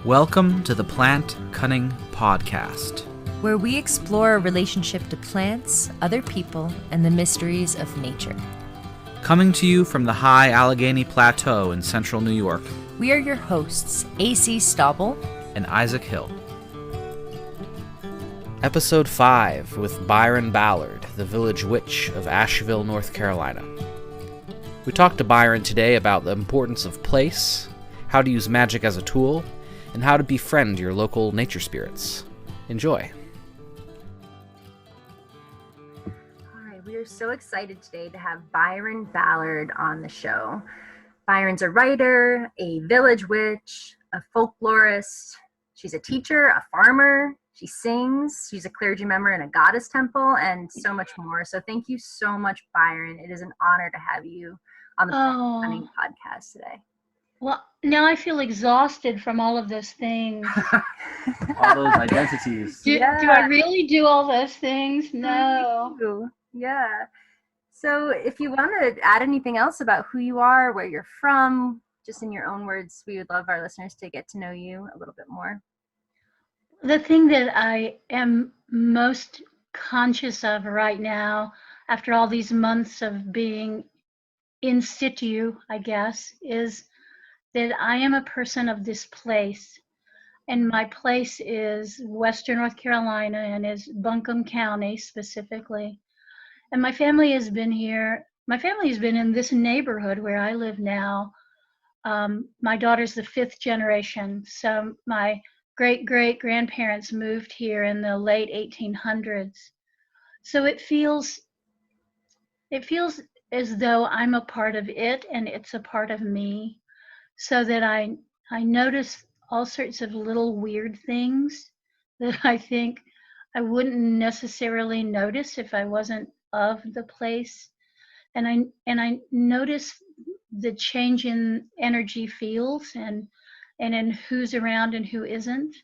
Welcome to the Plant Cunning Podcast, where we explore a relationship to plants, other people, and the mysteries of nature. Coming to you from the high Allegheny Plateau in central New York. We are your hosts, A.C. Stauble and Isaac Hill. Episode 5 with Byron Ballard, the village witch of Asheville, North Carolina. We talked to Byron today about the importance of place, how to use magic as a tool, and how to befriend your local nature spirits. Enjoy. Hi, we are so excited today to have Byron Ballard on the show. Byron's a writer, a village witch, a folklorist. She's a teacher, a farmer. She sings. She's a clergy member in a goddess temple, and so much more. So thank you so much, Byron. It is an honor to have you on the Planning podcast today. Well, now I feel exhausted from all of those things. All those identities. Do I really do all those things? No. Yeah. So if you want to add anything else about who you are, where you're from, just in your own words, we would love our listeners to get to know you a little bit more. The thing that I am most conscious of right now, after all these months of being in situ, I guess, is that I am a person of this place. And my place is Western North Carolina and is Buncombe County specifically. And my family has been here. My family has been in this neighborhood where I live now. My daughter's the 5th generation. So my great-great-grandparents moved here in the late 1800s. So it feels as though I'm a part of it and it's a part of me. So that I notice all sorts of little weird things that I think I wouldn't necessarily notice if I wasn't of the place. And I notice the change in energy fields and in who's around and who isn't.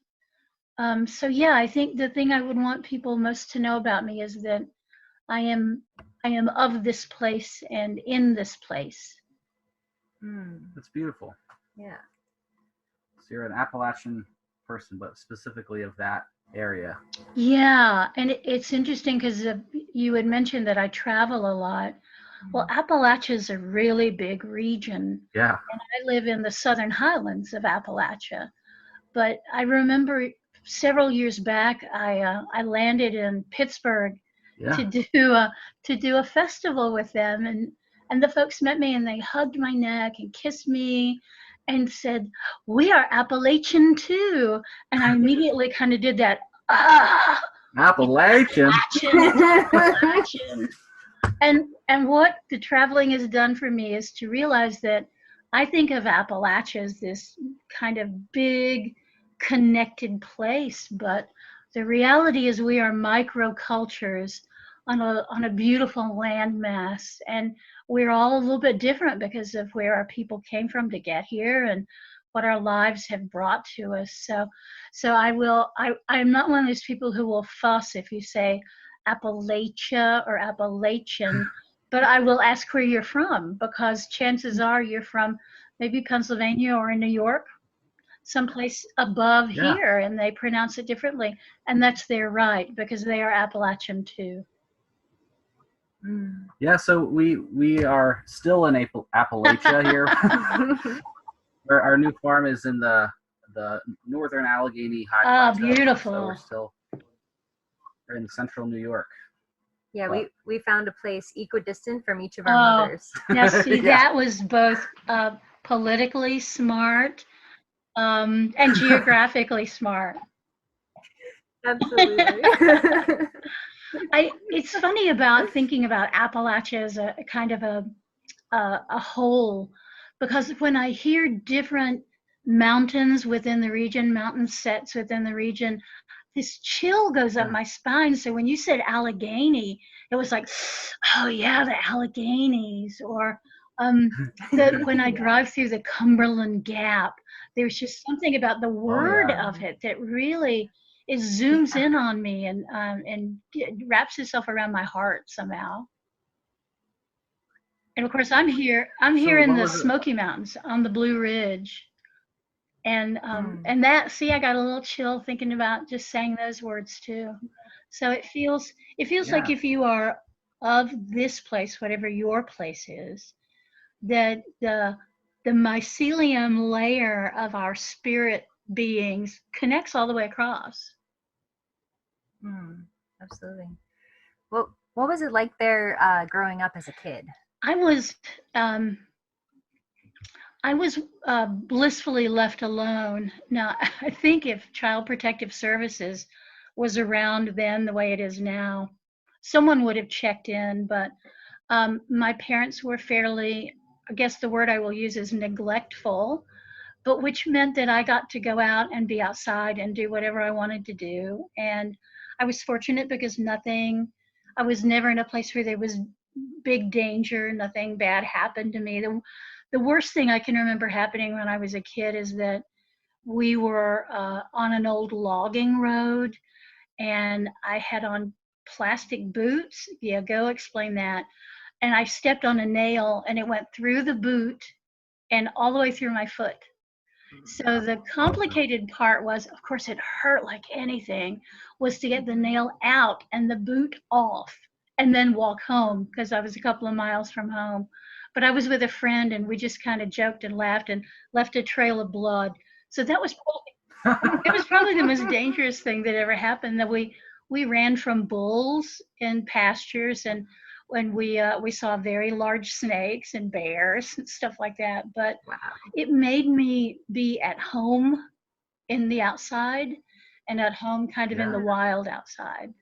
So yeah, I think the thing I would want people most to know about me is that I am of this place and in this place. That's beautiful. Yeah. So you're an Appalachian person, but specifically of that area. Yeah, and it's interesting because you had mentioned that I travel a lot. Well, Appalachia is a really big region. Yeah. And I live in the southern highlands of Appalachia. But I remember several years back, I landed in Pittsburgh to do a festival with them, and the folks met me and they hugged my neck and kissed me and said, "We are Appalachian too." And I immediately kind of did that, Appalachian. And what the traveling has done for me is to realize that I think of Appalachia as this kind of big connected place, but the reality is we are microcultures on a beautiful landmass, and we're all a little bit different because of where our people came from to get here and what our lives have brought to us. So I'm not one of those people who will fuss if you say Appalachia or Appalachian, but I will ask where you're from, because chances are you're from maybe Pennsylvania or in New York, someplace above here, and they pronounce it differently, and that's their right because they are Appalachian too. Yeah, so we are still in Appalachia here. Our new farm is in the northern Allegheny High Plateau. Beautiful. So we're in central New York. Yeah, we found a place equidistant from each of our mothers. Now see, that was both politically smart and geographically smart. Absolutely. It's funny about thinking about Appalachia as a kind of a whole, because when I hear different mountains within the region, mountain sets within the region, this chill goes up my spine. So when you said Allegheny, it was like, oh yeah, the Alleghenies. Or when I drive through the Cumberland Gap, there's just something about the word of it that really zooms in on me and wraps itself around my heart somehow. And of course, I'm here in the Smoky Mountains on the Blue Ridge. And that, see, I got a little chill thinking about just saying those words too. So it feels like Yeah. if you are of this place, whatever your place is, that the mycelium layer of our spirit beings connects all the way across. Absolutely. What was it like there growing up as a kid? I was blissfully left alone. Now, I think if Child Protective Services was around then the way it is now, someone would have checked in, but my parents were fairly, I guess the word I will use is neglectful, but which meant that I got to go out and be outside and do whatever I wanted to do. And I was fortunate because I was never in a place where there was big danger, nothing bad happened to me. The worst thing I can remember happening when I was a kid is that we were on an old logging road, and I had on plastic boots. Yeah, go explain that. And I stepped on a nail, and it went through the boot and all the way through my foot. So the complicated part was, of course, it hurt like anything, was to get the nail out and the boot off and then walk home because I was a couple of miles from home. But I was with a friend, and we just kind of joked and laughed and left a trail of blood. So that was it was probably the most dangerous thing that ever happened. That we ran from bulls in pastures, and when we saw very large snakes and bears and stuff like that. But Wow. it made me be at home in the outside and at home kind of in the wild outside.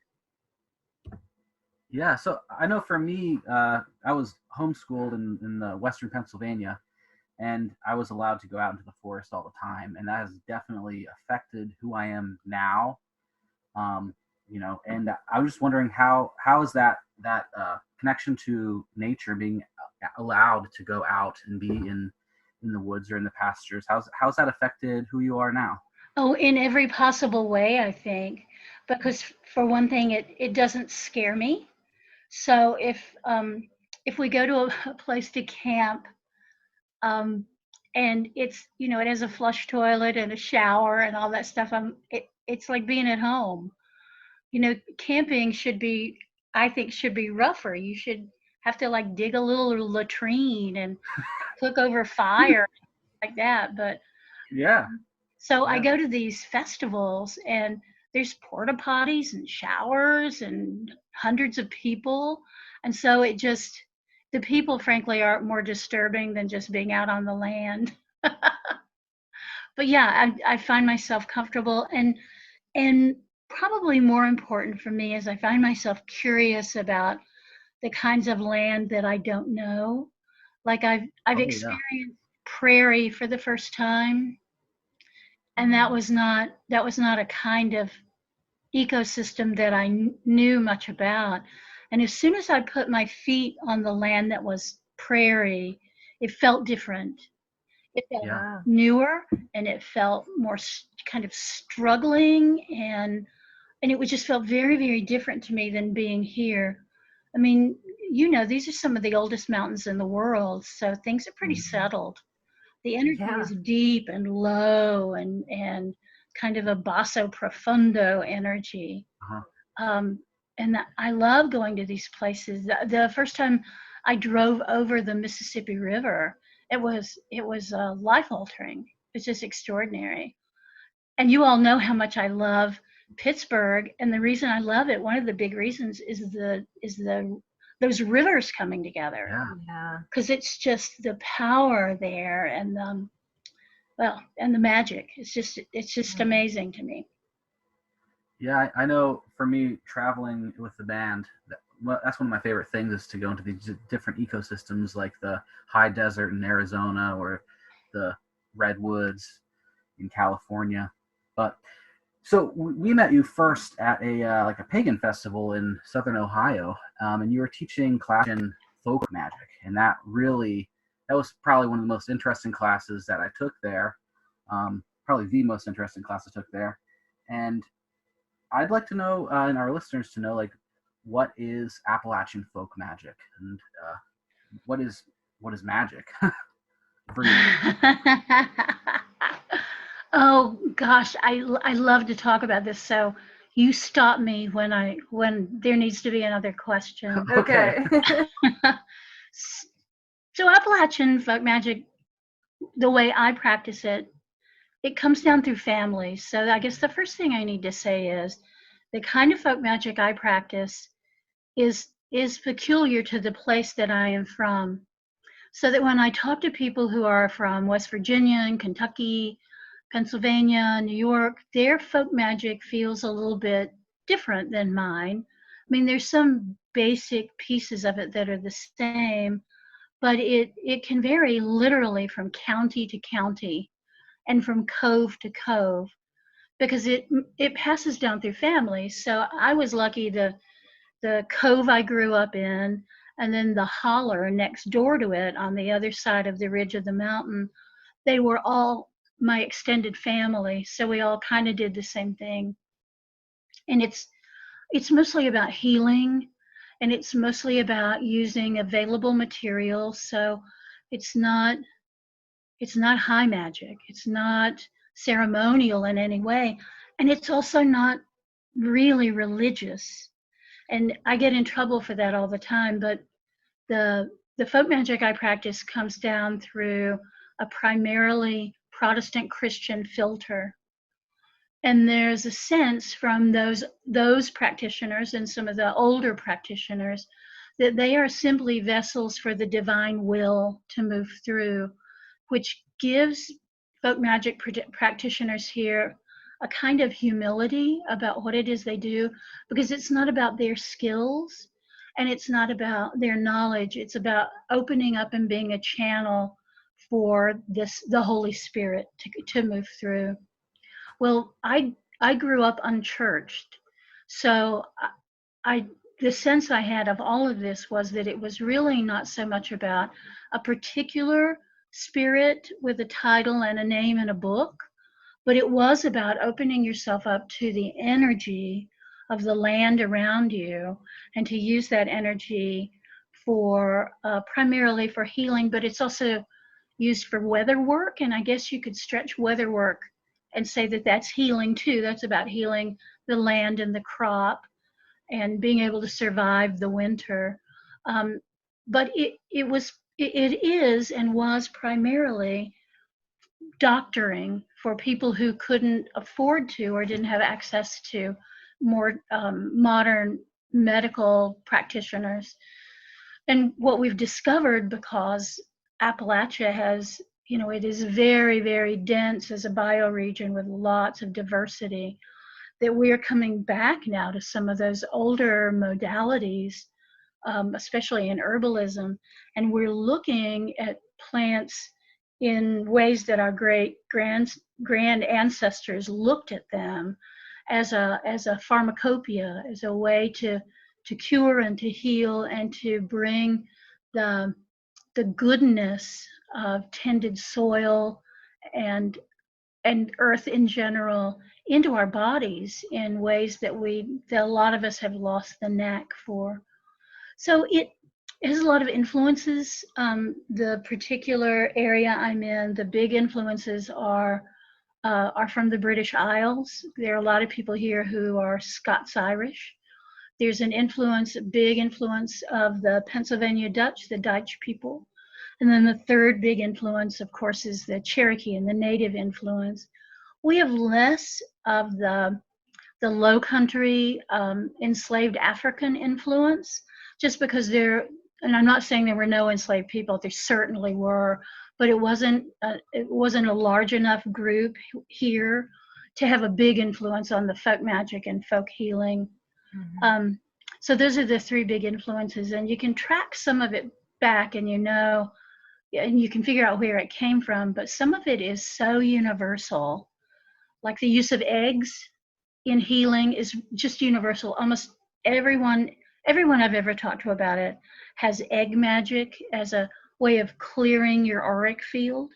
Yeah, so I know for me, I was homeschooled in Western Pennsylvania, and I was allowed to go out into the forest all the time, and that has definitely affected who I am now. And I was just wondering how is that connection to nature, being allowed to go out and be in the woods or in the pastures, how's that affected who you are now? Oh, in every possible way, I think, because for one thing, it doesn't scare me. So if we go to a place to camp, and it's, it has a flush toilet and a shower and all that stuff, it's like being at home. Camping I think should be rougher. You should have to like dig a little latrine and cook over fire like that. But Yeah. so I go to these festivals, and there's porta potties and showers and hundreds of people. And so the people, frankly, are more disturbing than just being out on the land. But yeah, I find myself comfortable, and probably more important for me is I find myself curious about the kinds of land that I don't know. Like I've experienced prairie for the first time, and that was not a kind of ecosystem that I knew much about. And as soon as I put my feet on the land that was prairie, it felt different. It felt newer, and it felt more kind of struggling, and it would just felt very, very different to me than being here. I mean, these are some of the oldest mountains in the world, so things are pretty settled. The energy is deep and low, and kind of a basso profundo energy. And I love going to these places. The first time I drove over the Mississippi River, it was life altering. It's just extraordinary. And you all know how much I love Pittsburgh, and the reason I love it, one of the big reasons, is those rivers coming together. Because it's just the power there, and and the magic. It's just amazing to me. Yeah, I know for me, traveling with the band, that's one of my favorite things, is to go into these different ecosystems, like the high desert in Arizona or the redwoods in California. But so we met you first at a pagan festival in Southern Ohio, and you were teaching class in folk magic, and that was probably one of the most interesting classes that I took there, probably the most interesting class I took there. And I'd like to know, and our listeners to know, like, what is Appalachian folk magic, and what is magic for you? Oh gosh, I love to talk about this. So you stop me when there needs to be another question. Okay. So Appalachian folk magic, the way I practice it, it comes down through families. So I guess the first thing I need to say is the kind of folk magic I practice is peculiar to the place that I am from. So that when I talk to people who are from West Virginia and Kentucky, Pennsylvania, New York, their folk magic feels a little bit different than mine. I mean, there's some basic pieces of it that are the same, but it can vary literally from county to county and from cove to cove because it passes down through families. So I was lucky the cove I grew up in and then the holler next door to it on the other side of the ridge of the mountain, they were all my extended family. So we all kind of did the same thing. And it's mostly about healing and it's mostly about using available materials. So it's not high magic. It's not ceremonial in any way. And it's also not really religious. And I get in trouble for that all the time, but the folk magic I practice comes down through a primarily Protestant Christian filter. And there's a sense from those practitioners and some of the older practitioners that they are simply vessels for the divine will to move through, which gives folk magic practitioners here a kind of humility about what it is they do, because it's not about their skills and it's not about their knowledge. It's about opening up and being a channel for the Holy Spirit to move through. Well, I grew up unchurched, so I the sense I had of all of this was that it was really not so much about a particular spirit with a title and a name and a book, but it was about opening yourself up to the energy of the land around you and to use that energy for primarily for healing, but it's also used for weather work. And I guess you could stretch weather work and say that that's healing too. That's about healing the land and the crop and being able to survive the winter. But it is and was primarily doctoring for people who couldn't afford to or didn't have access to more modern medical practitioners. And what we've discovered, because Appalachia has, it is very, very dense as a bioregion with lots of diversity, that we are coming back now to some of those older modalities, especially in herbalism, and we're looking at plants in ways that our great grand ancestors looked at them as a pharmacopoeia, as a way to cure and to heal and to bring the goodness of tended soil and earth in general into our bodies in ways that a lot of us have lost the knack for. So it has a lot of influences. The particular area I'm in, the big influences are from the British Isles. There are a lot of people here who are Scots-Irish. There's a big influence of the Pennsylvania Dutch, the Dutch people. And then the third big influence, of course, is the Cherokee and the native influence. We have less of the low country enslaved African influence, just because and I'm not saying there were no enslaved people, there certainly were, but it wasn't a large enough group here to have a big influence on the folk magic and folk healing. Mm-hmm. So those are the three big influences, and you can track some of it back and you can figure out where it came from, but some of it is so universal. Like the use of eggs in healing is just universal. Almost everyone I've ever talked to about it has egg magic as a way of clearing your auric field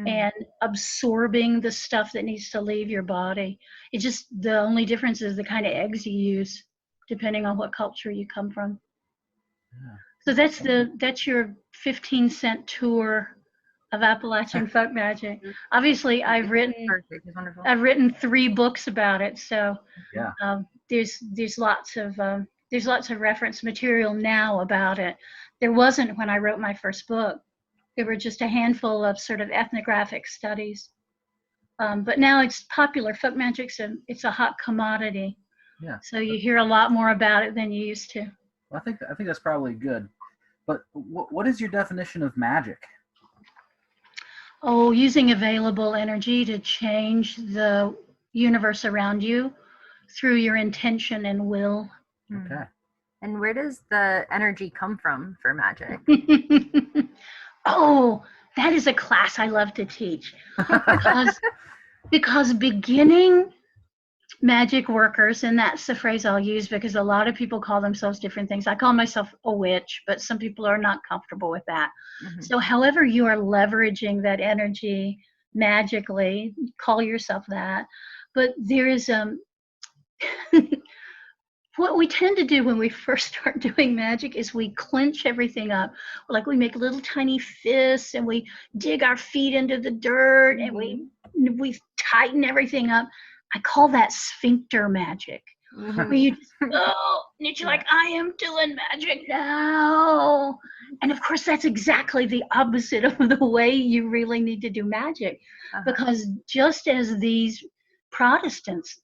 and absorbing the stuff that needs to leave your body. It's just the only difference is the kind of eggs you use, depending on what culture you come from. Yeah. So that's your 15-cent tour of Appalachian folk magic. Obviously, I've Perfect. It's wonderful. written 3 books about it, so Yeah. there's lots of reference material now about it. There wasn't when I wrote my first book. There were just a handful of sort of ethnographic studies. But now it's popular. Folk magic's it's a hot commodity. Yeah. So you hear a lot more about it than you used to. Well, I think that's probably good. But what is your definition of magic? Oh, using available energy to change the universe around you through your intention and will. Okay. And where does the energy come from for magic? Oh, that is a class I love to teach. Because beginning magic workers, and that's the phrase I'll use because a lot of people call themselves different things. I call myself a witch, but some people are not comfortable with that. So however you are leveraging that energy magically, call yourself that. But there is what we tend to do when we first start doing magic is we clench everything up. Like we make little tiny fists and we dig our feet into the dirt and we tighten everything up. I call that Sphincter Magic. Where you just go and you're like, I am doing magic now. And of course, that's exactly the opposite of the way you really need to do magic. Because just as these Protestants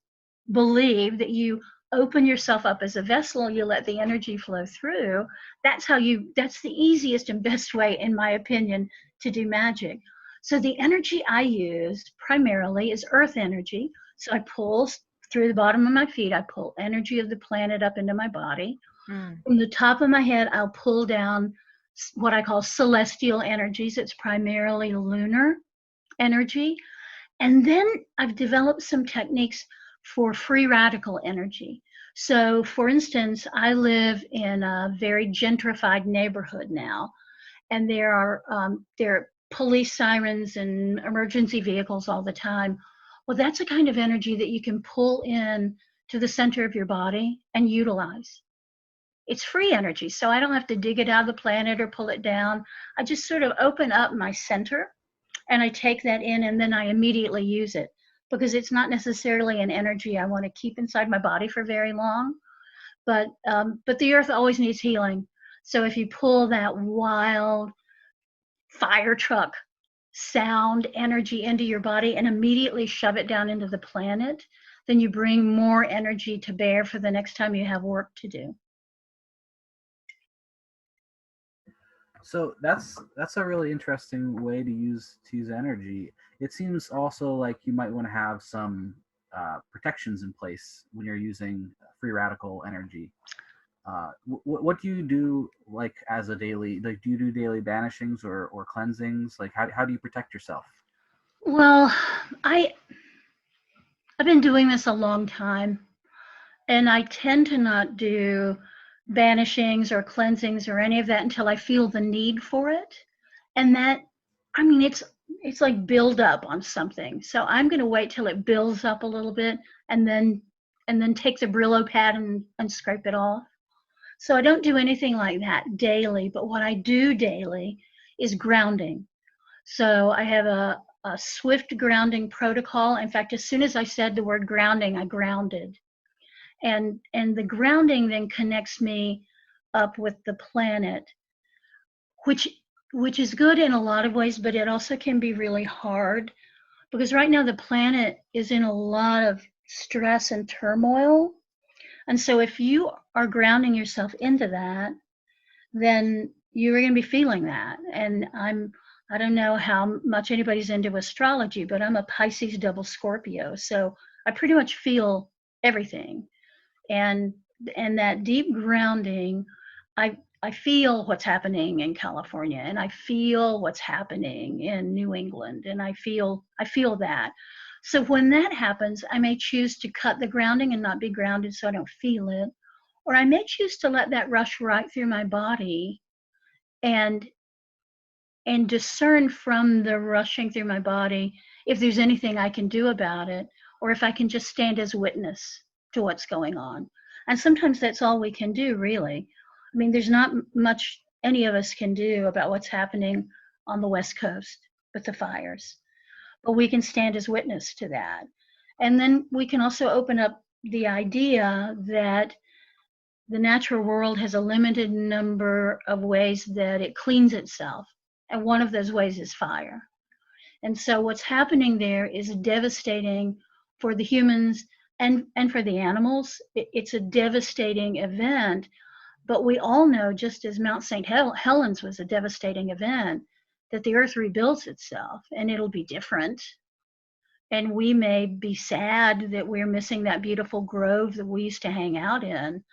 believe that you open yourself up as a vessel, you let the energy flow through, that's the easiest and best way, in my opinion, to do magic. So the energy I use primarily is earth energy. So I pull through the bottom of my feet, I pull energy of the planet up into my body. From the top of my head, I'll pull down what I call celestial energies. It's primarily lunar energy. And then I've developed some techniques for free radical energy. So for instance, I live in a very gentrified neighborhood now, and there are police sirens and emergency vehicles all the time. Well, that's a kind of energy that you can pull in to the center of your body and utilize. It's free energy, so I don't have to dig it out of the planet or pull it down. I just sort of open up my center and I take that in and then I immediately use it because it's not necessarily an energy I want to keep inside my body for very long. But the earth always needs healing. So if you pull that wild fire truck sound energy into your body and immediately shove it down into the planet, then you bring more energy to bear for the next time you have work to do. So that's a really interesting way to use energy. It seems also like you might want to have some protections in place when you're using free radical energy. What do you do, like, as a daily, like, do you do daily banishings or cleansings? Like, how do you protect yourself? Well, I've been doing this a long time, and I tend to not do banishings or cleansings or any of that until I feel the need for it. And that, I mean, it's like build up on something. So I'm going to wait till it builds up a little bit and then take the Brillo pad and scrape it off. So I don't do anything like that daily, but what I do daily is grounding. So I have a swift grounding protocol. In fact, as soon as I said the word grounding, I grounded. And the grounding then connects me up with the planet, which is good in a lot of ways, but it also can be really hard because right now the planet is in a lot of stress and turmoil. And so if you are grounding yourself into that, then you're going to be feeling that. And I don't know how much anybody's into astrology, but I'm a Pisces double Scorpio. So I pretty much feel everything. And that deep grounding, I feel what's happening in California, and I feel what's happening in New England, and I feel that. So when that happens, I may choose to cut the grounding and not be grounded so I don't feel it, or I may choose to let that rush right through my body and discern from the rushing through my body if there's anything I can do about it, or if I can just stand as witness to what's going on. And sometimes that's all we can do, really. I mean, there's not much any of us can do about what's happening on the West Coast. with the fires, but we can stand as witness to that. And then we can also open up the idea that the natural world has a limited number of ways that it cleans itself. And one of those ways is fire. And so what's happening there is devastating for the humans and for the animals. It's a devastating event. But we all know, just as Mount St. Helens was a devastating event, that the earth rebuilds itself and it'll be different. And we may be sad that we're missing that beautiful grove that we used to hang out in.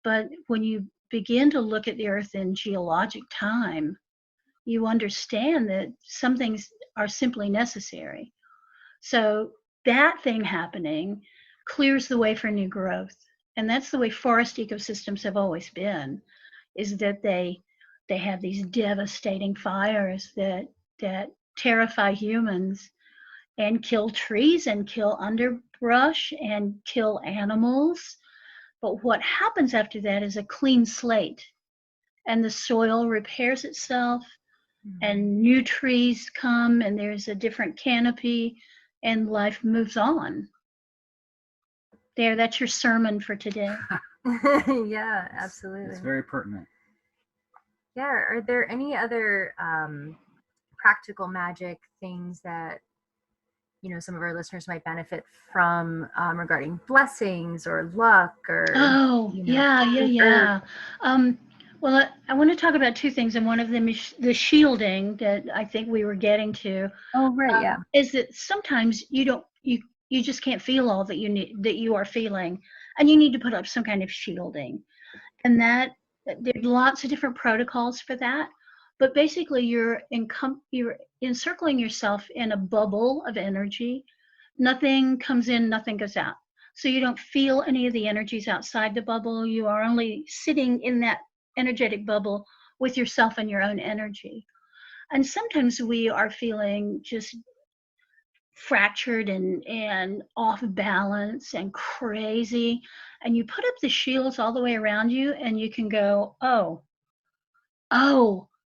But when you begin to look at the earth in geologic time, you understand that some things are simply necessary. So that thing happening clears the way for new growth. And that's the way forest ecosystems have always been, is that they have these devastating fires that terrify humans and kill trees and kill underbrush and kill animals. But what happens after that is a clean slate, and the soil repairs itself, and new trees come, and there's a different canopy, and life moves on. There, that's your sermon for today. Yeah, absolutely. It's very pertinent. Yeah, are there any other practical magic things that some of our listeners might benefit from regarding blessings or luck or yeah. Well, I want to talk about two things, and one of them is the shielding that I think we were getting to. Oh, right, yeah. Is that sometimes you just can't feel all that you are feeling, and you need to put up some kind of shielding, and that there's lots of different protocols for that. But basically, you're encircling yourself in a bubble of energy. Nothing comes in, nothing goes out. So you don't feel any of the energies outside the bubble. You are only sitting in that energetic bubble with yourself and your own energy. And sometimes we are feeling just fractured and off balance and crazy. And you put up the shields all the way around you, and you can go, oh,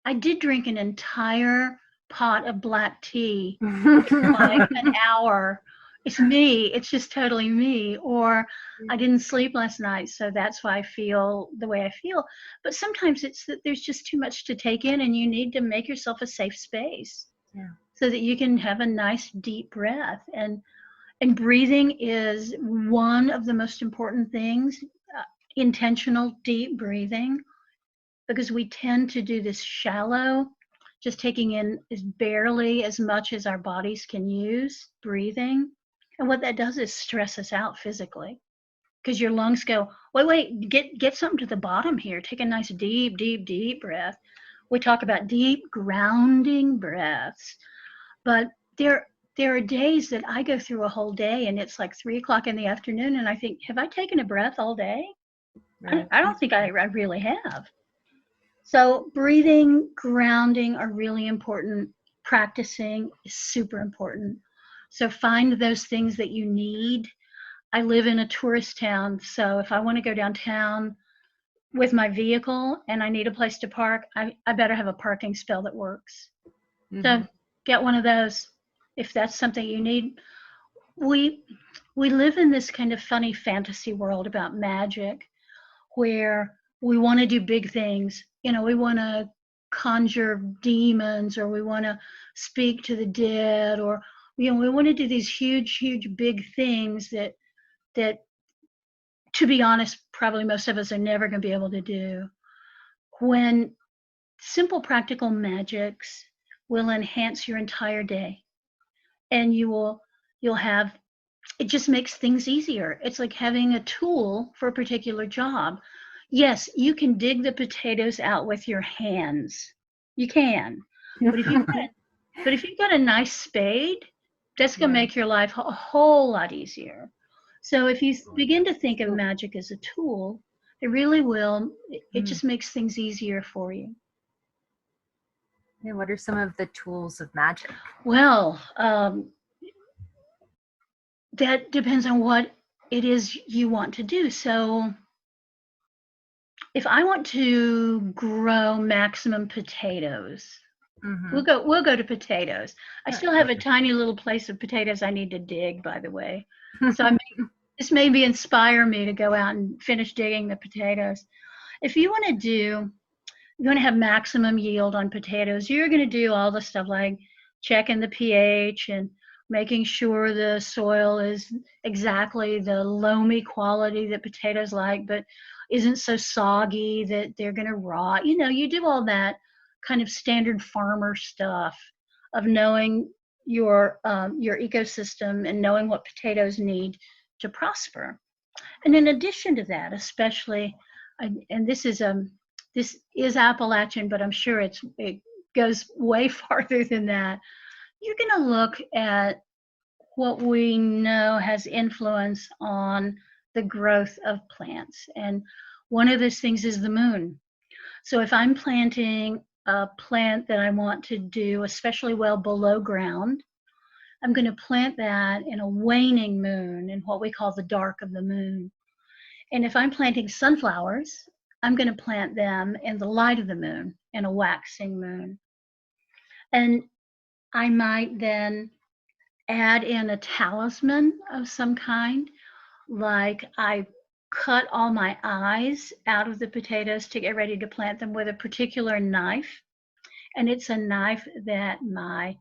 I did drink an entire pot of black tea in like an hour. It's me. It's just totally me. Or I didn't sleep last night, so that's why I feel the way I feel. But sometimes it's that there's just too much to take in, and you need to make yourself a safe space so that you can have a nice deep breath. And breathing is one of the most important things, intentional deep breathing. Because we tend to do this shallow, just taking in is barely as much as our bodies can use, breathing. And what that does is stress us out physically. Because your lungs go, wait, get something to the bottom here. Take a nice deep, deep, deep breath. We talk about deep grounding breaths. But there are days that I go through a whole day and it's like 3:00 in the afternoon and I think, have I taken a breath all day? Right. I don't think I really have. So breathing, grounding are really important. Practicing is super important. So find those things that you need. I live in a tourist town, so if I want to go downtown with my vehicle and I need a place to park, I better have a parking spell that works. So get one of those if that's something you need. We live in this kind of funny fantasy world about magic where we want to do big things. We want to conjure demons, or we want to speak to the dead, or we want to do these huge, huge, big things that, to be honest, probably most of us are never going to be able to do. When simple, practical magics will enhance your entire day, and you'll have, it just makes things easier. It's like having a tool for a particular job. Yes, you can dig the potatoes out with your hands. You can. But if you've got a nice spade, that's going to make your life a whole lot easier. So if you begin to think of magic as a tool, it really will. It just makes things easier for you. Yeah, what are some of the tools of magic? Well, that depends on what it is you want to do. So if I want to grow maximum potatoes, Mhm. We'll go to potatoes. I Yeah. still have a Okay. tiny little place of potatoes I need to dig, by the way. So this maybe inspire me to go out and finish digging the potatoes. If you want to do, you want to have maximum yield on potatoes, you're going to do all the stuff like checking the pH and making sure the soil is exactly the loamy quality that potatoes like, but isn't so soggy that they're going to rot. You know, you do all that kind of standard farmer stuff of knowing your ecosystem and knowing what potatoes need to prosper. And in addition to that, especially, and this is Appalachian, but I'm sure it goes way farther than that. You're going to look at what we know has influence on the growth of plants, and one of those things is the moon. So if I'm planting a plant that I want to do especially well below ground, I'm going to plant that in a waning moon, in what we call the dark of the moon. And if I'm planting sunflowers, I'm going to plant them in the light of the moon, in a waxing moon. And I might then add in a talisman of some kind, like I cut all my eyes out of the potatoes to get ready to plant them with a particular knife. And it's a knife that my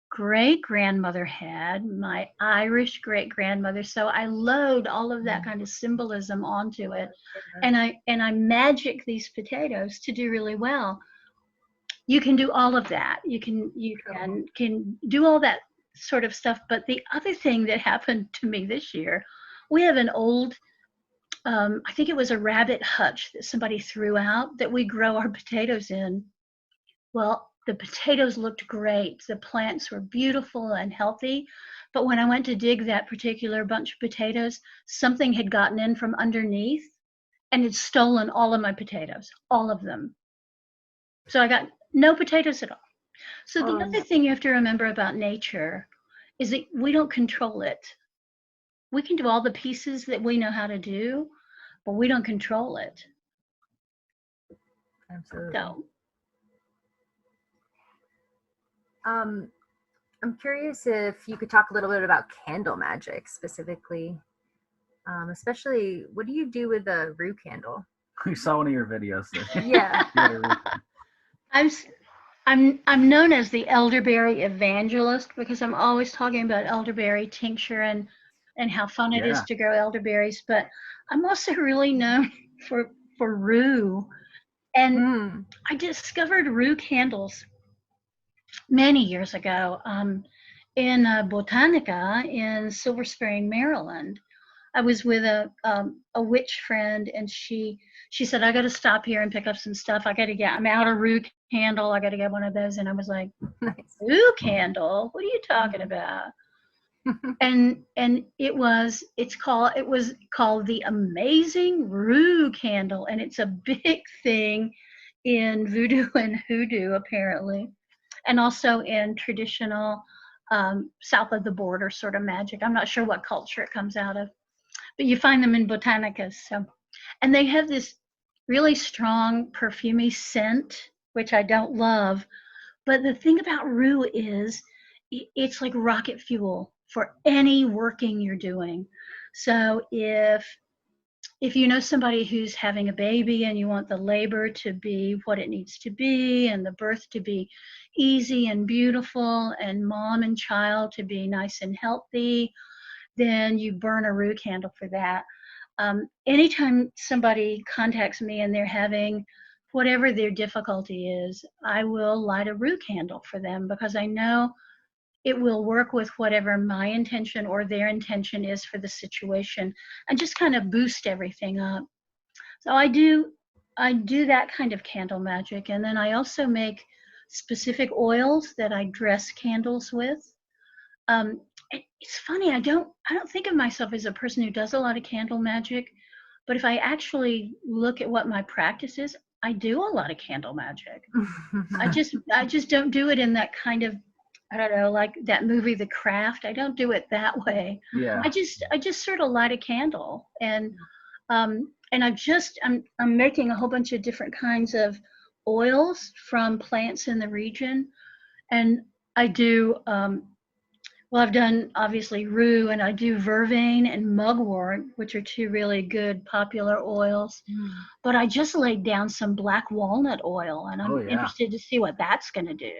great grandmother had, my Irish great grandmother. So I load all of that kind of symbolism onto it, and I magic these potatoes to do really well. You can do all of that. You can do all that sort of stuff. But the other thing that happened to me this year, we have an old, I think it was a rabbit hutch that somebody threw out that we grow our potatoes in. Well, the potatoes looked great. The plants were beautiful and healthy. But when I went to dig that particular bunch of potatoes, something had gotten in from underneath and had stolen all of my potatoes, all of them. So I got no potatoes at all. So the other thing you have to remember about nature is that we don't control it. We can do all the pieces that we know how to do, but we don't control it. Absolutely. So I'm curious if you could talk a little bit about candle magic specifically, especially what do you do with a Roux candle? We saw one of your videos. Yeah. I'm known as the elderberry evangelist because I'm always talking about elderberry tincture and how fun it is to grow elderberries. But I'm also really known for Roux, and I discovered Roux candles many years ago in Botanica in Silver Spring, Maryland. I was with a witch friend, and she said, I got to stop here and pick up some stuff. I'm out of Roux candle. I got to get one of those. And I was like, Nice. Roux candle? What are you talking about? and it was called the Amazing Roux candle, and it's a big thing in voodoo and hoodoo apparently, and also in traditional south of the border sort of magic. I'm not sure what culture it comes out of, but you find them in botanicas. So, and they have this really strong perfumey scent, which I don't love. But the thing about Roux is it's like rocket fuel for any working you're doing. So if you know somebody who's having a baby and you want the labor to be what it needs to be and the birth to be easy and beautiful and mom and child to be nice and healthy, then you burn a Roux candle for that. Anytime somebody contacts me and they're having whatever their difficulty is, I will light a Roux candle for them because I know it will work with whatever my intention or their intention is for the situation and just kind of boost everything up. So I do that kind of candle magic. And then I also make specific oils that I dress candles with. It's funny, I don't think of myself as a person who does a lot of candle magic, but if I actually look at what my practice is, I do a lot of candle magic. I just don't do it in that kind of, I don't know, like that movie The Craft. I don't do it that way. Yeah. I just sort of light a candle, and I'm making a whole bunch of different kinds of oils from plants in the region. And I do, well, I've done obviously Roux, and I do vervain and mugwort, which are two really good popular oils. But I just laid down some black walnut oil, and I'm interested to see what that's going to do.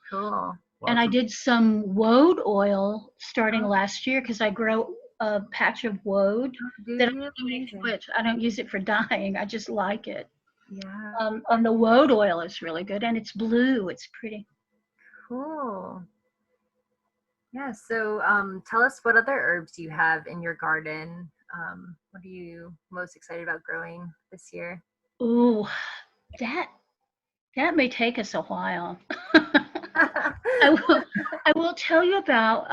Cool. And I did some woad oil starting last year because I grow a patch of woad that I'm doing, which I don't use it for dyeing. I just like it. Yeah. And the woad oil is really good, and it's blue. It's pretty. Cool. Yeah. So tell us what other herbs you have in your garden. What are you most excited about growing this year? Ooh, that may take us a while. I will tell you about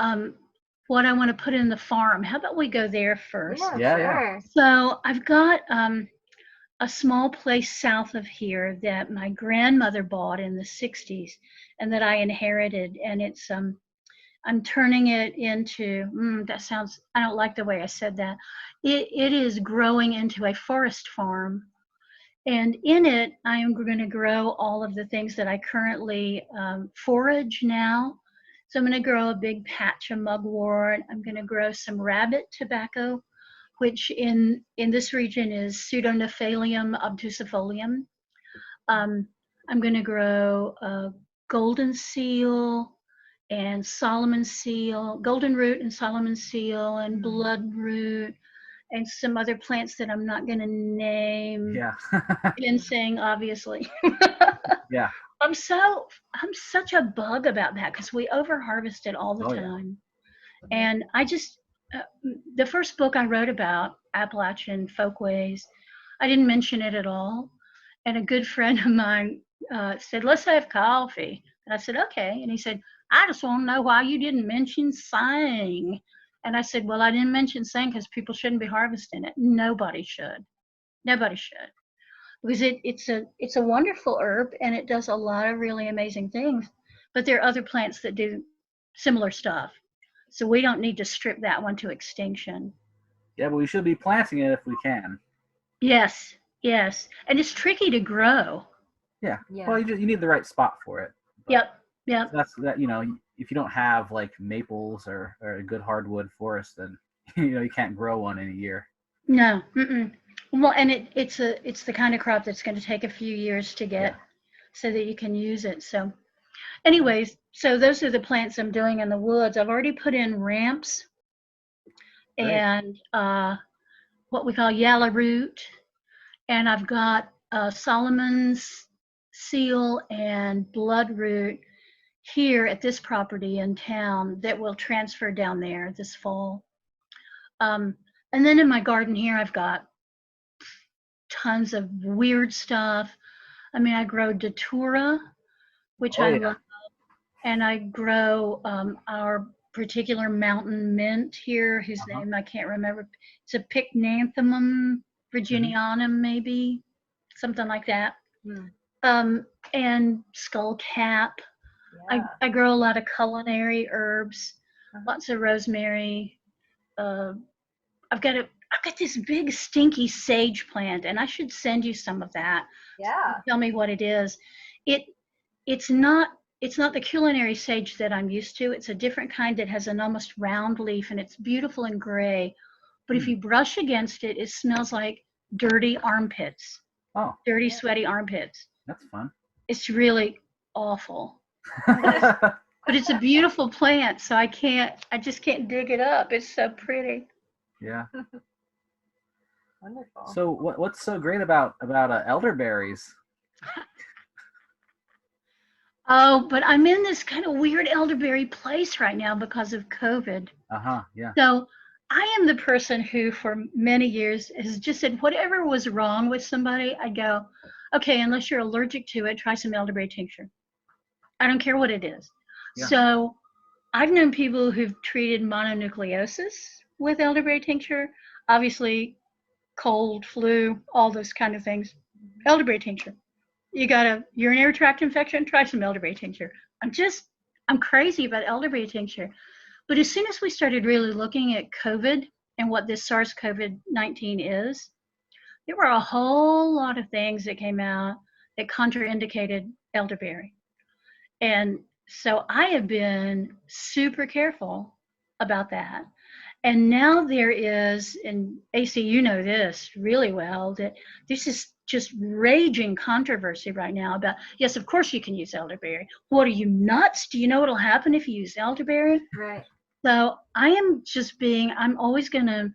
what I want to put in the farm. How about we go there first? Yeah, sure. So I've got a small place south of here that my grandmother bought in the 60s and that I inherited. And it's, I'm turning it into, that sounds, I don't like the way I said that. It is growing into a forest farm. And in it, I am going to grow all of the things that I currently forage now. So I'm going to grow a big patch of mugwort. I'm going to grow some rabbit tobacco, which in this region is Pseudonephalium obtusifolium. I'm going to grow golden seal and Solomon seal, golden root and Solomon seal and bloodroot, and some other plants that I'm not going to name. Yeah. Ginseng, obviously. Yeah. I'm such a bug about that because we over-harvest it all the time. Yeah. And I just, the first book I wrote about Appalachian folkways, I didn't mention it at all. And a good friend of mine said, let's have coffee. And I said, okay. And he said, I just want to know why you didn't mention sang. And I said, well, I didn't mention sang because people shouldn't be harvesting it. Nobody should. Nobody should. Because it's a wonderful herb and it does a lot of really amazing things. But there are other plants that do similar stuff. So we don't need to strip that one to extinction. Yeah, but we should be planting it if we can. Yes, yes. And it's tricky to grow. Yeah. Well, you need the right spot for it. Yep. So that's that. You know, if you don't have like maples or a good hardwood forest, then you can't grow one in a year. No. Well, and it's the kind of crop that's going to take a few years to get, so that you can use it. So, anyways, so those are the plants I'm doing in the woods. I've already put in ramps and what we call yellow root, and I've got Solomon's seal and bloodroot here at this property in town that will transfer down there this fall. And then in my garden here, I've got tons of weird stuff. I mean, I grow datura, which I love, and I grow our particular mountain mint here, whose name I can't remember. It's a Pycnanthemum virginianum, maybe, something like that. And skullcap. I grow a lot of culinary herbs, lots of rosemary. I've got this big stinky sage plant, and I should send you some of that. Yeah. Tell me what it is. It's not the culinary sage that I'm used to. It's a different kind that has an almost round leaf, and it's beautiful and gray. But if you brush against it, it smells like dirty armpits. Oh. Dirty, sweaty armpits. That's fun. It's really awful. But it's a beautiful plant, so I just can't dig it up. It's so pretty. Yeah. Wonderful. So what's so great about elderberries? Oh, but I'm in this kind of weird elderberry place right now because of COVID. Yeah. So I am the person who for many years has just said whatever was wrong with somebody, I'd go, okay, unless you're allergic to it, try some elderberry tincture. I don't care what it is. Yeah. So I've known people who've treated mononucleosis with elderberry tincture, obviously cold, flu, all those kind of things. Elderberry tincture. You got a urinary tract infection, try some elderberry tincture. I'm crazy about elderberry tincture. But as soon as we started really looking at COVID and what this SARS-CoV-19 is, there were a whole lot of things that came out it contraindicated elderberry. And so I have been super careful about that. And now there is, and AC, you know this really well, that this is just raging controversy right now about, yes, of course you can use elderberry. What are you, nuts? Do you know what'll happen if you use elderberry? Right. So I'm always going to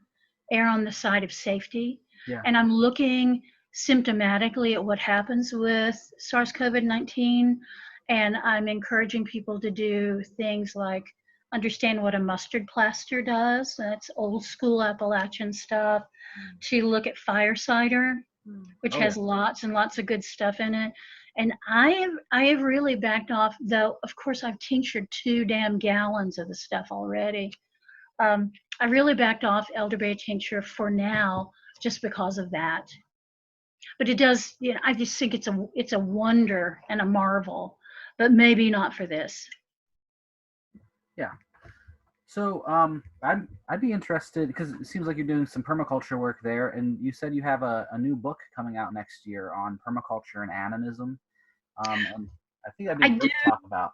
err on the side of safety. Yeah. And I'm looking symptomatically at what happens with SARS-CoV-19. And I'm encouraging people to do things like understand what a mustard plaster does. That's old school Appalachian stuff. To look at fire cider, which Oh, has yeah. lots and lots of good stuff in it. And I have really backed off, though, of course, I've tinctured 2 damn gallons of the stuff already. I really backed off elderberry tincture for now, just because of that. But it does, I just think it's a wonder and a marvel, but maybe not for this. Yeah. So I'd be interested, because it seems like you're doing some permaculture work there, and you said you have a new book coming out next year on permaculture and animism. And I think that'd be great to talk about.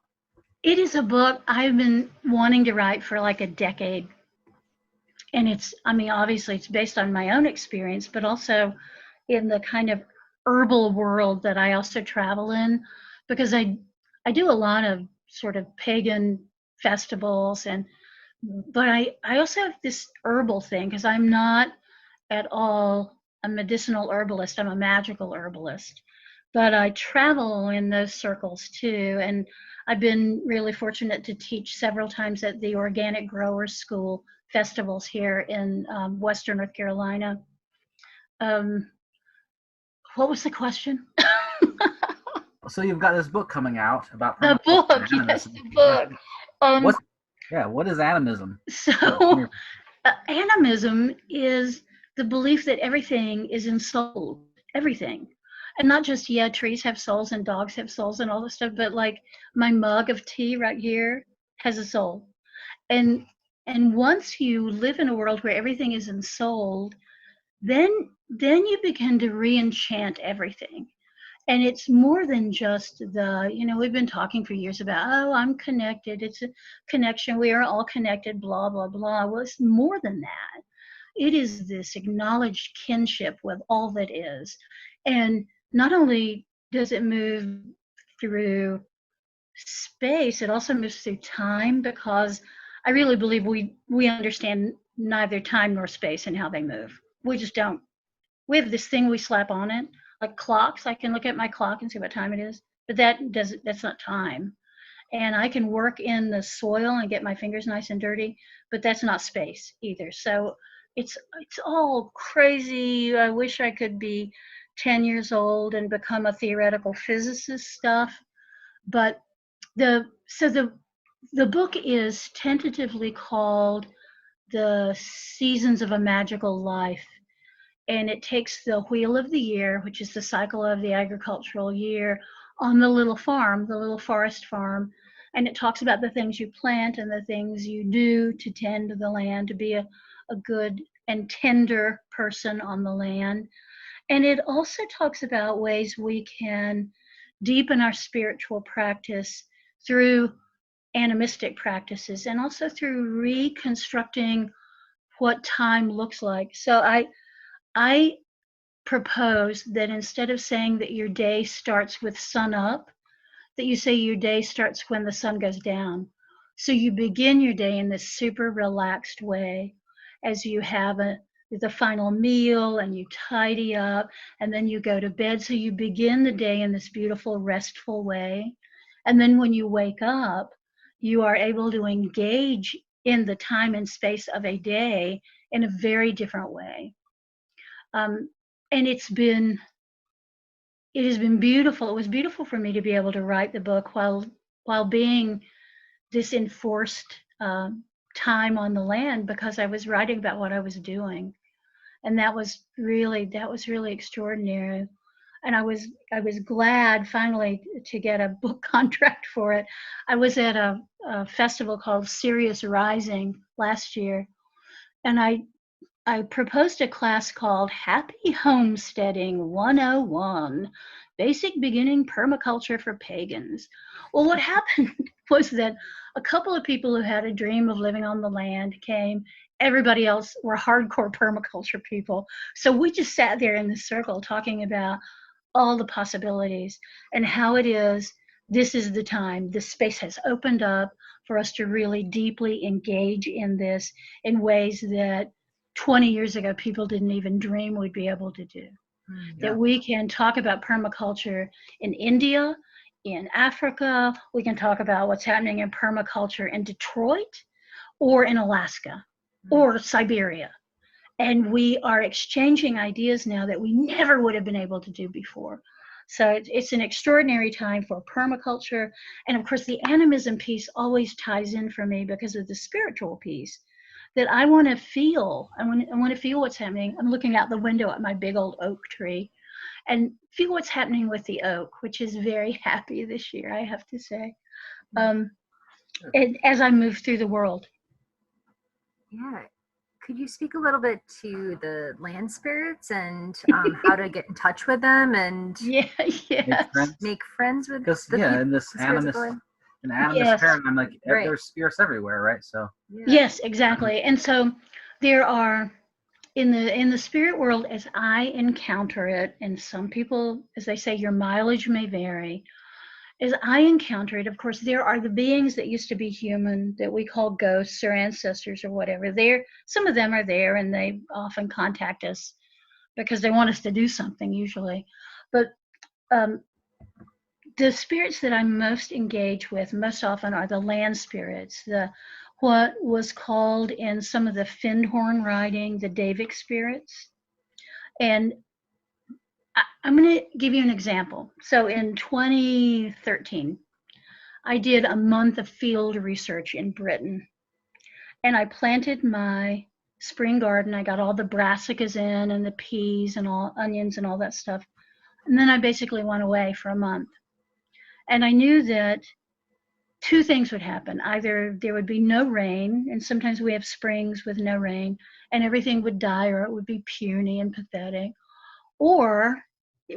It is a book I've been wanting to write for like a decade. And obviously it's based on my own experience, but also in the kind of herbal world that I also travel in, because I do a lot of sort of pagan festivals, but I also have this herbal thing, because I'm not at all a medicinal herbalist. I'm a magical herbalist. But I travel in those circles too. And I've been really fortunate to teach several times at the Organic Growers School festivals here in Western North Carolina. What was the question? So you've got this book coming out about The permaculture book, and yes, animism. the book. What is animism? So animism is the belief that everything is ensouled, everything. And not just, trees have souls and dogs have souls and all this stuff, but like my mug of tea right here has a soul. And once you live in a world where everything is ensouled, then you begin to re-enchant everything. And it's more than just we've been talking for years about, oh, I'm connected. It's a connection. We are all connected, blah, blah, blah. Well, it's more than that. It is this acknowledged kinship with all that is. And not only does it move through space, it also moves through time, because I really believe we understand neither time nor space and how they move. We just don't. We have this thing we slap on it, like clocks. I can look at my clock and see what time it is, but that's not time. And I can work in the soil and get my fingers nice and dirty, but that's not space either. So it's all crazy. I wish I could be 10 years old and become a theoretical physicist stuff. But the book is tentatively called The Seasons of a Magical Life. And it takes the wheel of the year, which is the cycle of the agricultural year, on the little farm, the little forest farm. And it talks about the things you plant and the things you do to tend to the land, to be a good and tender person on the land. And it also talks about ways we can deepen our spiritual practice through animistic practices, and also through reconstructing what time looks like. So I propose that instead of saying that your day starts with sun up, that you say your day starts when the sun goes down. So you begin your day in this super relaxed way as you have the final meal and you tidy up and then you go to bed. So you begin the day in this beautiful, restful way. And then when you wake up, you are able to engage in the time and space of a day in a very different way. And it has been beautiful. It was beautiful for me to be able to write the book while being this enforced time on the land, because I was writing about what I was doing. And that was really extraordinary. And I was glad finally to get a book contract for it. I was at a festival called Sirius Rising last year, and I proposed a class called Happy Homesteading 101 Basic Beginning Permaculture for Pagans. Well, what happened was that a couple of people who had a dream of living on the land came. Everybody else were hardcore permaculture people. So we just sat there in the circle talking about all the possibilities and how it is this is the time. This space has opened up for us to really deeply engage in this in ways that 20 years ago people didn't even dream we'd be able to do. That we can talk about permaculture in India, in Africa. We can talk about what's happening in permaculture in Detroit or in Alaska or Siberia. And we are exchanging ideas now that we never would have been able to do before. So it's an extraordinary time for permaculture. And of course, the animism piece always ties in for me because of the spiritual piece that I want to feel. I want to feel what's happening. I'm looking out the window at my big old oak tree and feel what's happening with the oak, which is very happy this year, I have to say, and as I move through the world. Yeah. Could you speak a little bit to the land spirits and how to get in touch with them and make friends with because the in this animist paradigm, like there's spirits everywhere, right? So yes, exactly. And so there are in the spirit world, as I encounter it, and some people, as they say, your mileage may vary. As I encounter it, of course, there are the beings that used to be human that we call ghosts or ancestors or whatever. Some of them are there, and they often contact us because they want us to do something usually. But the spirits that I'm most engaged with most often are the land spirits, what was called in some of the Findhorn writing, the Davic spirits. And I'm going to give you an example. So in 2013, I did a month of field research in Britain. And I planted my spring garden. I got all the brassicas in and the peas and all onions and all that stuff. And then I basically went away for a month. And I knew that two things would happen. Either there would be no rain, and sometimes we have springs with no rain, and everything would die, or it would be puny and pathetic. Or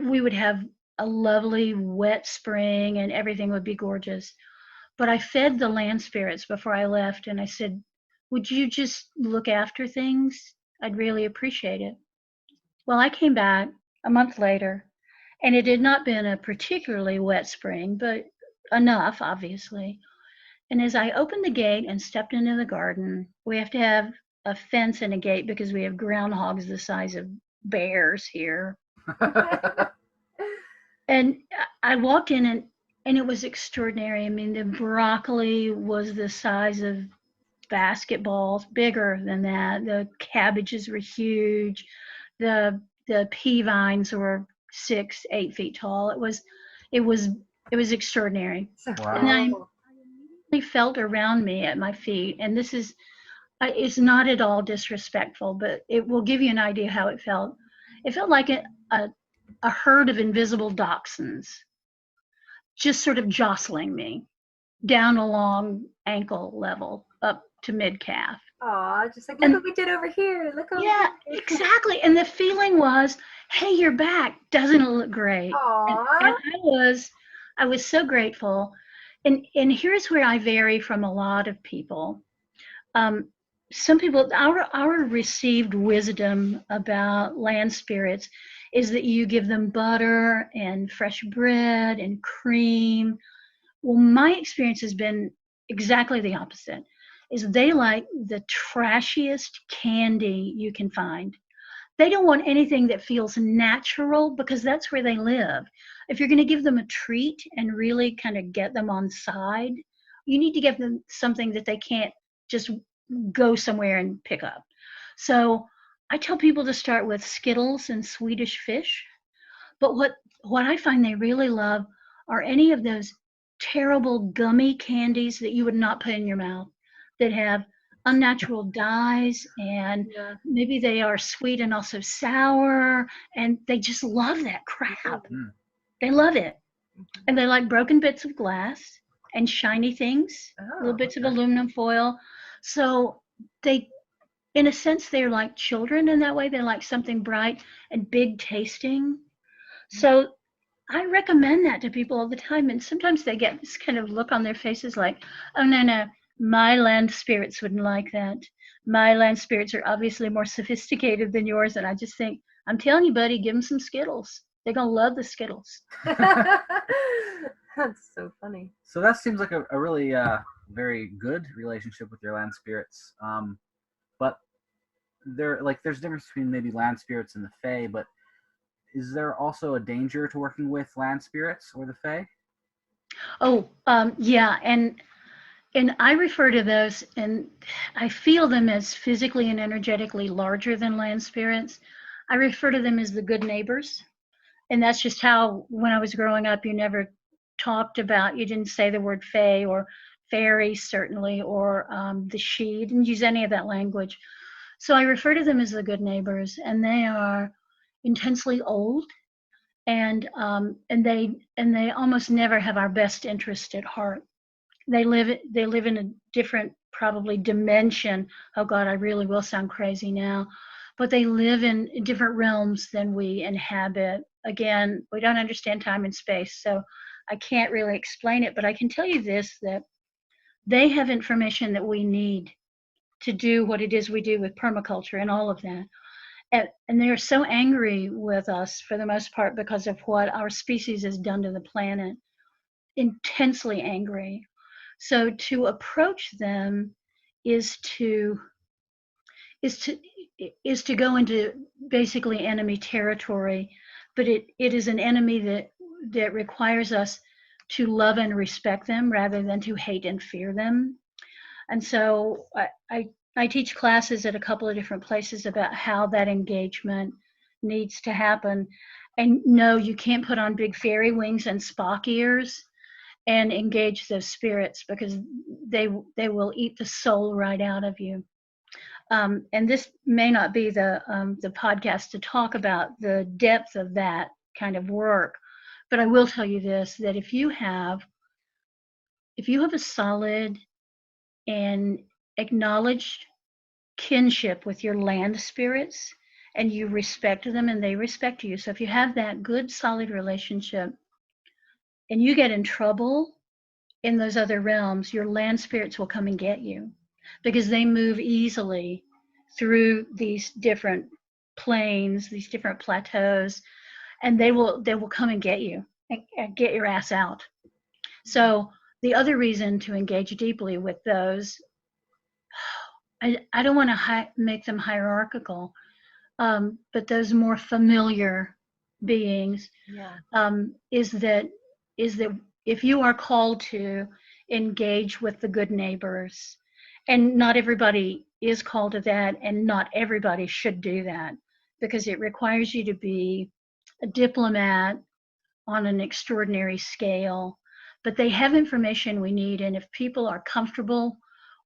we would have a lovely wet spring and everything would be gorgeous. But I fed the land spirits before I left, and I said, would you just look after things? I'd really appreciate it. Well, I came back a month later, and it had not been a particularly wet spring, but enough, obviously. And as I opened the gate and stepped into the garden, we have to have a fence and a gate because we have groundhogs the size of bears here. And I walked in and it was extraordinary. I mean, the broccoli was the size of basketballs, bigger than that. The cabbages were huge. The pea vines were 6-8 feet tall. It was extraordinary. Wow. And I immediately felt around me at my feet, and this is it's not at all disrespectful, but it will give you an idea how it felt. It felt like a herd of invisible dachshunds just sort of jostling me down along ankle level up to mid-calf. Oh, just like, look what we did over here. Look over here. Exactly. And the feeling was, hey, you're back. Doesn't it look great? And I was so grateful. And here's where I vary from a lot of people. Some people, our received wisdom about land spirits is that you give them butter and fresh bread and cream. Well, my experience has been exactly the opposite. Is they like the trashiest candy you can find. They don't want anything that feels natural because that's where they live. If you're going to give them a treat and really kind of get them on side, you need to give them something that they can't just go somewhere and pick up. So I tell people to start with Skittles and Swedish fish. But what I find they really love are any of those terrible gummy candies that you would not put in your mouth, that have unnatural dyes, and maybe they are sweet and also sour, and they just love that crap. They love it. And they like broken bits of glass and shiny things, little bits of aluminum foil. So they, in a sense, they're like children in that way. They like something bright and big tasting. So I recommend that to people all the time, and sometimes they get this kind of look on their faces like, oh, no, my land spirits wouldn't like that. My land spirits are obviously more sophisticated than yours, and I just think, I'm telling you, buddy, give them some Skittles. They're going to love the Skittles. That's so funny. So that seems like a really very good relationship with your land spirits. But there's a difference between maybe land spirits and the Fae, but is there also a danger to working with land spirits or the Fae? Oh, yeah, and I refer to those, and I feel them as physically and energetically larger than land spirits. I refer to them as the good neighbors. And that's just how, when I was growing up, you never talked about, you didn't say the word fae or fairy, certainly, or the she. You didn't use any of that language. So I refer to them as the good neighbors, and they are intensely old, and they almost never have our best interest at heart. They live in a different, probably, dimension. Oh God, I really will sound crazy now, but they live in different realms than we inhabit. Again, we don't understand time and space, so I can't really explain it, but I can tell you this, that they have information that we need to do what it is we do with permaculture and all of that. And they're so angry with us for the most part because of what our species has done to the planet. Intensely angry. So to approach them is to go into basically enemy territory, but it is an enemy that requires us to love and respect them rather than to hate and fear them. And so I teach classes at a couple of different places about how that engagement needs to happen. And no, you can't put on big fairy wings and Spock ears and engage those spirits, because they will eat the soul right out of you. And this may not be the podcast to talk about the depth of that kind of work, but I will tell you this, that if you have a solid and acknowledged kinship with your land spirits, and you respect them and they respect you, so if you have that good solid relationship and you get in trouble in those other realms, your land spirits will come and get you, because they move easily through these different planes, these different plateaus, and they will come and get you and get your ass out. So the other reason to engage deeply with those, I don't want to make them hierarchical, but those more familiar beings, is that if you are called to engage with the good neighbors, and not everybody is called to that, and not everybody should do that, because it requires you to be a diplomat on an extraordinary scale, but they have information we need. And if people are comfortable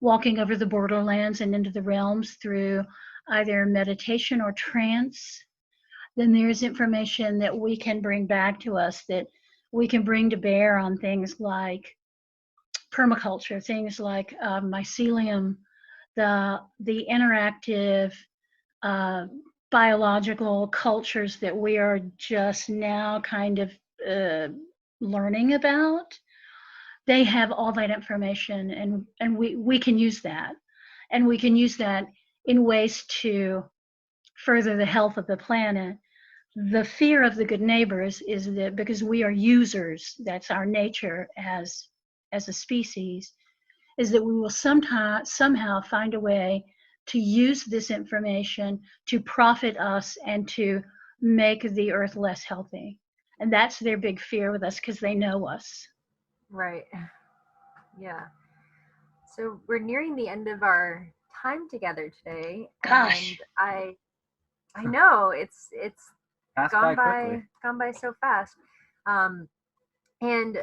walking over the borderlands and into the realms through either meditation or trance, then there's information that we can bring back to us, that we can bring to bear on things like permaculture, things like mycelium, the interactive biological cultures that we are just now kind of learning about. They have all that information, and we can use that, and we can use that in ways to further the health of the planet. The fear of the good neighbors is that because we are users, that's our nature as a species, is that we will somehow find a way to use this information to profit us and to make the earth less healthy. And that's their big fear with us, because they know us. Right. Yeah. So we're nearing the end of our time together today. Gosh. And I know it's gone by so fast. And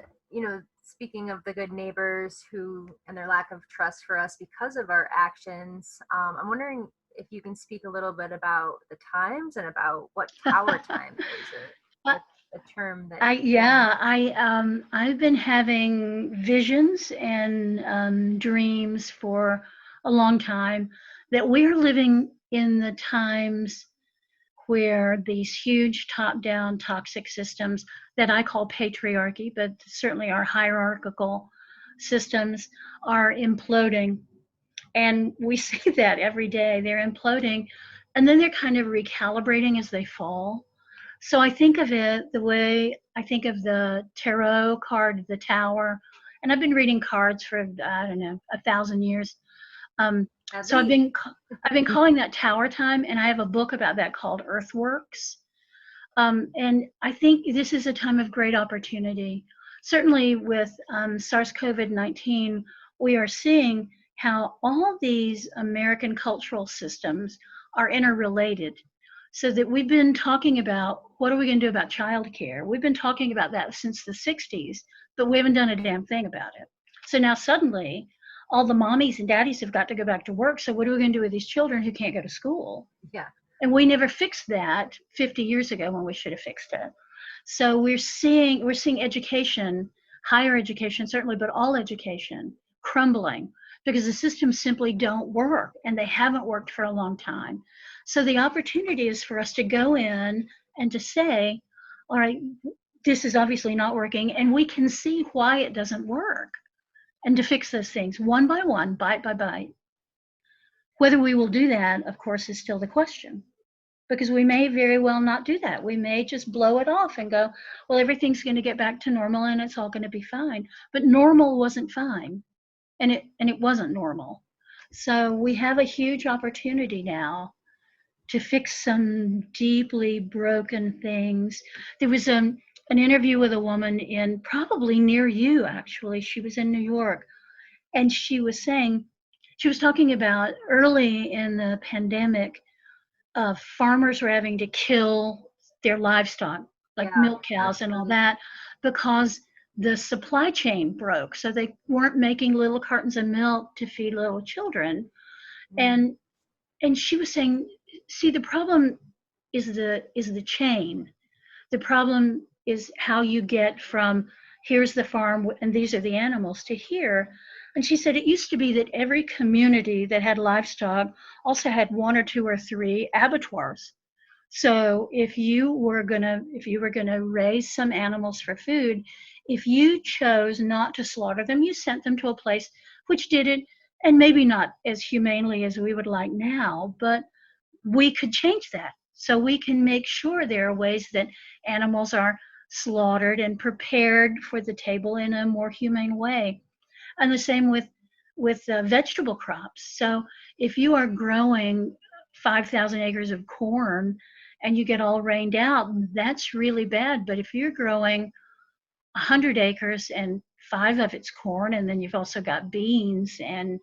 speaking of the good neighbors and their lack of trust for us because of our actions, I'm wondering if you can speak a little bit about the times and about what tower time is. A term that I've been having visions and dreams for a long time that we're living in the times where these huge top-down toxic systems that I call patriarchy, but certainly are hierarchical systems, are imploding. And we see that every day. They're imploding, and then they're kind of recalibrating as they fall. So I think of it the way I think of the tarot card, the Tower, and I've been reading cards for, I don't know, 1,000 years. So I've been calling that Tower time, and I have a book about that called Earthworks. And I think this is a time of great opportunity. Certainly with SARS-CoV-19, we are seeing how all these American cultural systems are interrelated. So that we've been talking about, what are we going to do about childcare? We've been talking about that since the 60s, but we haven't done a damn thing about it. So now suddenly, all the mommies and daddies have got to go back to work. So what are we going to do with these children who can't go to school? Yeah. And we never fixed that 50 years ago when we should have fixed it. So we're seeing education, higher education certainly, but all education crumbling because the systems simply don't work, and they haven't worked for a long time. So the opportunity is for us to go in and to say, all right, this is obviously not working, and we can see why it doesn't work, and to fix those things one by one, bite by bite. Whether we will do that, of course, is still the question, because we may very well not do that. We may just blow it off and go, well, everything's going to get back to normal and it's all going to be fine. But normal wasn't fine, and it wasn't normal. So we have a huge opportunity now to fix some deeply broken things. There was an interview with a woman in probably near you, actually. She was in New York, and she was talking about early in the pandemic, farmers were having to kill their livestock, like milk cows and all that, because the supply chain broke. So they weren't making little cartons of milk to feed little children. And she was saying, see, the problem is the chain. The problem is how you get from here's the farm and these are the animals to here. And she said it used to be that every community that had livestock also had 1 or 2 or 3 abattoirs. So if you were gonna raise some animals for food, if you chose not to slaughter them, you sent them to a place which did it, and maybe not as humanely as we would like now, but we could change that. So we can make sure there are ways that animals are slaughtered and prepared for the table in a more humane way. And the same with vegetable crops. So if you are growing 5,000 acres of corn and you get all rained out, that's really bad. But if you're growing 100 acres and 5 of it's corn, and then you've also got beans and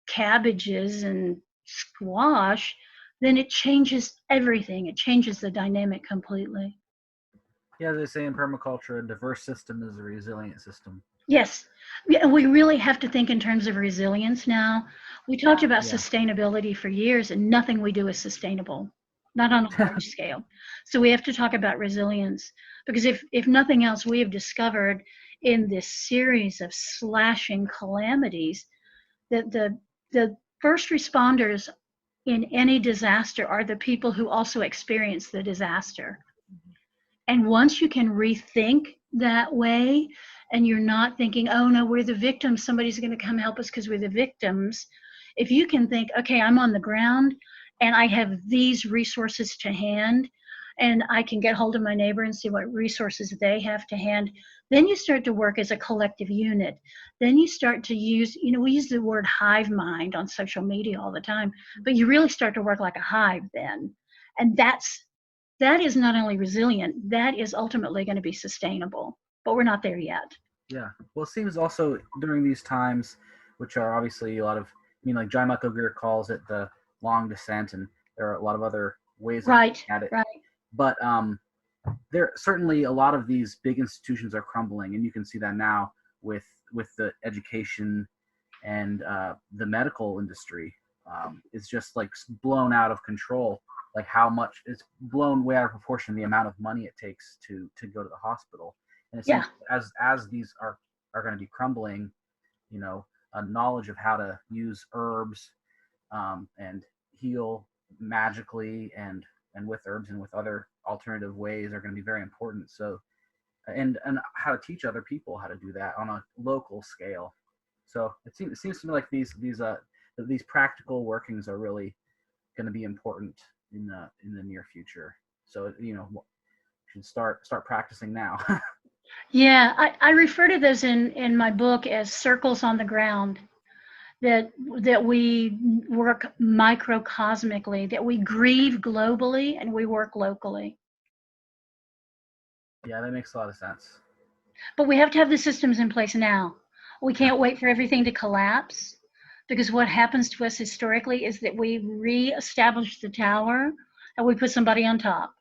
cabbages and squash, then it changes everything. It changes the dynamic completely. Yeah, they say in permaculture, a diverse system is a resilient system. Yes, we really have to think in terms of resilience now. We talked about sustainability for years, and nothing we do is sustainable, not on a large scale. So we have to talk about resilience, because if nothing else, we have discovered in this series of slashing calamities that the first responders in any disaster are the people who also experience the disaster. And once you can rethink that way, and you're not thinking, oh no, we're the victims, somebody's going to come help us because we're the victims. If you can think, okay, I'm on the ground and I have these resources to hand, and I can get hold of my neighbor and see what resources they have to hand, then you start to work as a collective unit. Then you start to use, we use the word hive mind on social media all the time, but you really start to work like a hive then. And that is not only resilient, that is ultimately going to be sustainable, but we're not there yet. Yeah. Well, it seems also during these times, which are obviously a lot of, like John Michael Greer calls it the long descent, and there are a lot of other ways of looking at it. Right. But there certainly a lot of these big institutions are crumbling, and you can see that now with the education and the medical industry. It's just like blown out of control. Like how much it's blown way out of proportion, the amount of money it takes to go to the hospital. And it seems as these are going to be crumbling, a knowledge of how to use herbs and heal magically and with herbs and with other alternative ways are going to be very important. So, and how to teach other people how to do that on a local scale. So it seems to me like these practical workings are really going to be important in the near future. So should start practicing now. Yeah, I refer to those in my book as circles on the ground, that we work microcosmically, that we grieve globally and we work locally. Yeah, that makes a lot of sense. But we have to have the systems in place now. We can't wait for everything to collapse, because what happens to us historically is that we reestablish the tower and we put somebody on top.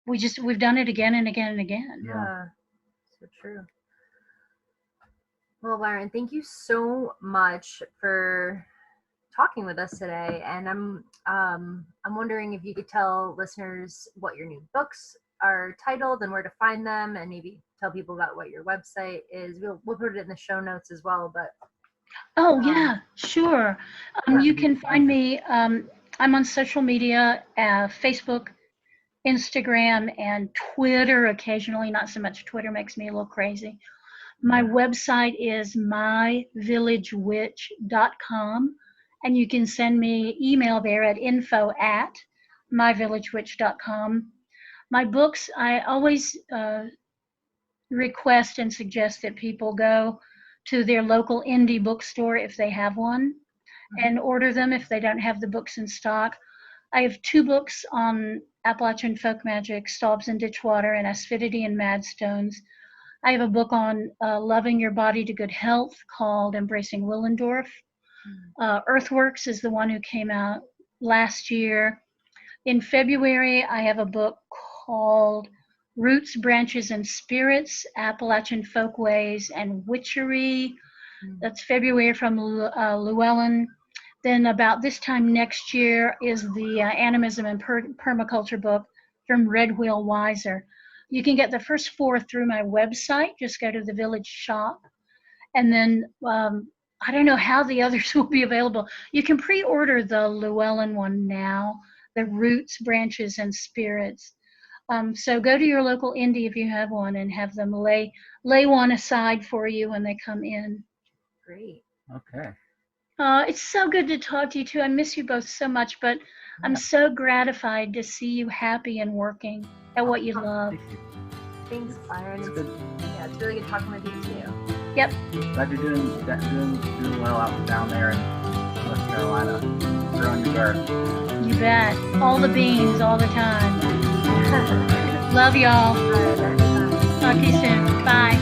We've done it again and again and again. Yeah, so true. Well, Byron, thank you so much for talking with us today. And I'm wondering if you could tell listeners what your new books are titled and where to find them, and maybe tell people about what your website is. We'll put it in the show notes as well. But yeah, sure. You can find me. I'm on social media, Facebook, Instagram, and Twitter occasionally. Not so much Twitter, makes me a little crazy. My website is myvillagewitch.com, and you can send me email there at info@myvillagewitch.com. My books, I always request and suggest that people go to their local indie bookstore if they have one, and order them if they don't have the books in stock. I have 2 books on Appalachian folk magic, Staubs and Ditchwater, and Aspidity and Madstones. I have a book on loving your body to good health called Embracing Willendorf. Earthworks is the one who came out last year. In February, I have a book called Roots, Branches, and Spirits, Appalachian Folkways and Witchery. That's February from Llewellyn. Then about this time next year is the Animism and Permaculture book from Red Wheel Weiser. You can get the first 4 through my website. Just go to the Village shop. And then I don't know how the others will be available. You can pre-order the Llewellyn one now, the Roots, Branches, and Spirits. So go to your local indie if you have one, and have them lay one aside for you when they come in. great. Okay. It's so good to talk to you too. I miss you both so much, but I'm so gratified to see you happy and working at what you love. Thanks, Byron. It's good. Yeah, it's really good talking with you too. Yep. Glad you're doing well out down there in North Carolina, growing your garden. You bet. All the beans, all the time. Love y'all. All right, next time. Talk to you soon. Bye.